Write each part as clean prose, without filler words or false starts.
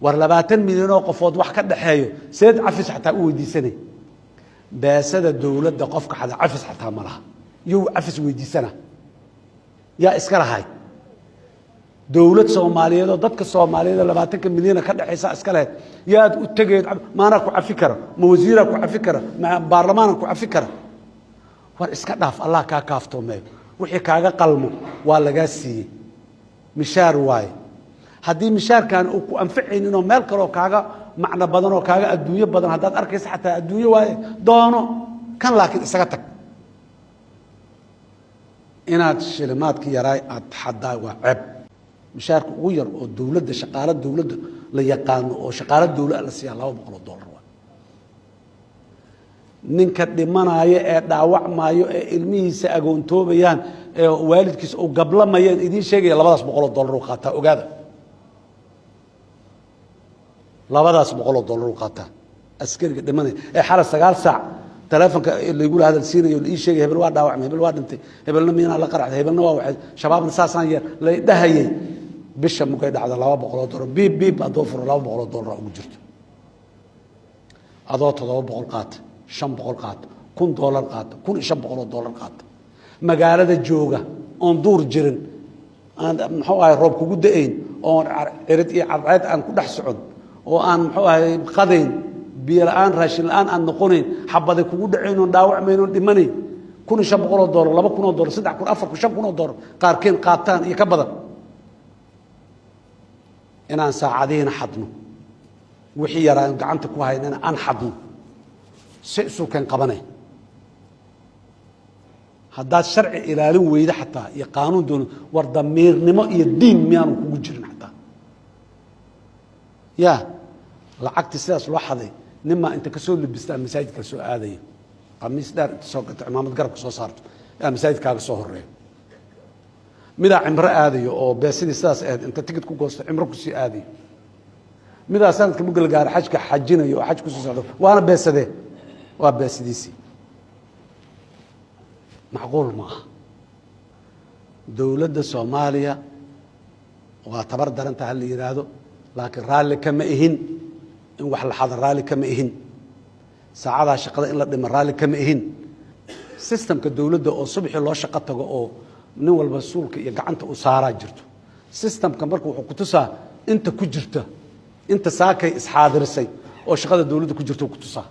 ورلباتن مليون قفود wax ka dhaxeeyo seed cafis xataa u weydiisanay baasada dawladda qofka xada cafis xataa ma laha iyo cafis weydiisana yaa iska lahay dawlad Soomaaliyeed oo dadka Soomaaliyeed 20 milyan ka dhaxaysa iska leh yaad u tageed maana ku cafi kara ma wasiira ku cafi kara ma baarlamaan ku cafi kara war iska dhaaf Allah ka kaaftoomay wixii kaaga qalmo waa laga siiyay mishaar waay haddii mishaarkan uu ku anficin inuu meel kale oo kaaga macna badan oo kaaga adduunyo badan hadaad arkaysa xataa adduunyo waay doono kan laakiin isaga tag inaad shilimaadka yaray aad xadaa waa ceeb mishaarka ugu yar oo dawladda shaqaale dawladda la yaqaan oo shaqaale dawladda la siiya $200 waa ninka dhimanaya ee dhaawacmayo ee ilmihiisa agoontoobayaan ee waalidkiisa oo gablamayeen idin sheegay $200 u qaata ogaada $200 u qaata askariga dhimanay ee xala 9 saac telefonka lagu la hadal siinayo ii sheegay hebel waa dhaawacmay hebel waa dhintay hebelna miina la qaracday hebelna waa waxay shabaabna saasaan yar la dhahayay bisha mugay dhacda $200 biib adoo furo $200 ugu jirto adoo $700 qaata $500 qaata $1,000 qaata $1,500 qaata magaalada jooga on duur jirin aan muxuu ahay roob kugu da'ayn oo cirid iyo cadceed aan ku dhex socon oo aan muxuu ahay qadayn biyo la'aan raashin la'aan aan noqonayn xabada kugu dhacayn oo dhaawacmayn oo dhimanayn $1,500 $2,000 $3,000 $4,000 $5,000 qaarkeen qaataan iyo ka badan inaan saacadiina xadno wixii yaraan gacanta ku haynana aan xadno si isu kan qabanay haddaad sharci ilaalin weyda xataa iyo qaanuun doon war damiirnimo iyo diin miyaanu kugu jirin xataa yaa lacagti sidaas loo xaday nima inta ka soo libistaan masaajidka soo aadaya qamiis dheer inta soo gato cimaamad garabka soo saarto yaa masaajidkaaga soo horeeyo midaa cimro aadayo oo beesidii sidaas ahayd inta tigid ku goosto cimro ku sii aadayo midaa sanadka mugal gaar xajka xajinayo oo xaj ku soo socdo waana beesadee waa beesidiisii macquul maaha dawladda Soomaaliya waa tabar daranta hal yiraahdo laakiin raalli kama ihin in wax la xadar raalli kama ihin saacada shaqada in la dhimo raalli kama ihin systemka dawladda oo subaxii loo shaqo tago oo nin walba suulka iyo gacanta u saaraa jirto systemka markuu wuxuu ku tusaa inta ku jirta inta saakay isxaadirisay oo shaqada dawladda ku jirto ku tusaa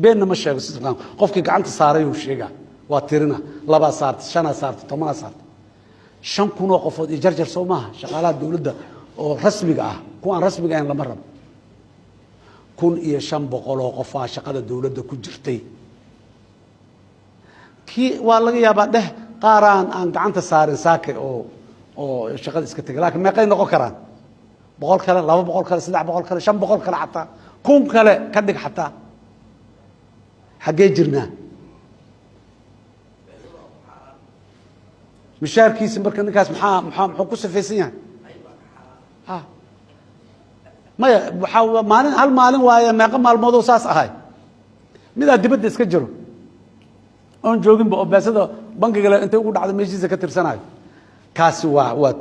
beenna ma sheego systemkan qofkii gacanta saaray uu sheegaa waa tirina 2 saarta 5 saarta 10 saarta 5,000 oo qofood iyo jarjar soo maaha shaqaalaha dawladda oo rasmiga ah kuwan rasmiga ah lama rabo 1,500 oo qof ah shaqada dawladda ku jirtay kii waa laga yaabaa dheh qaaraan aan gacanta saarin saakay oo shaqada iska tagay laakiin meeqay noqon karaan 100 kale 200 kale 300 kale 500 kale xataa 1,000 kale ka dhig xataa xagee jirnaa mishaarkiisa marka ninkaas maxaa ku safaysan yahay ha maya waxa maalin hal maalin waaye meeqa maalmood oo saas ahay midaa dibadda iska jiro oon joogin ba baasada bankiga inta ugu dhacdo meeshiisa ka tirsanayo kaasi waa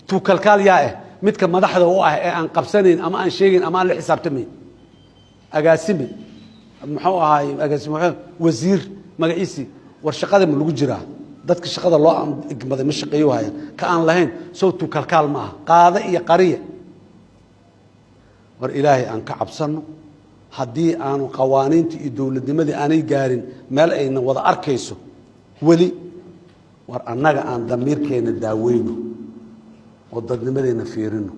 tuug kalkaal yaa midka madaxda u ah ee aan qabsanayn ama aan sheegin ama aan la xisaabtamayn agaasime muxuu ahay agaasime wasiir magaciisi war shaqada ma lagu jiraa dadka shaqada loo igmaday ma shaqeeyo hayaan ka aan lahayn sawtu kalkaal ma ah qaada iyo qariya war ilaahay aan ka cabsano haddii aanu qawaaniinta iyo dawladnimadii aanay gaarin meel ayna wada arkayso weli war annaga aan damiirkeena daaweyno oo dadnimadeena fiirino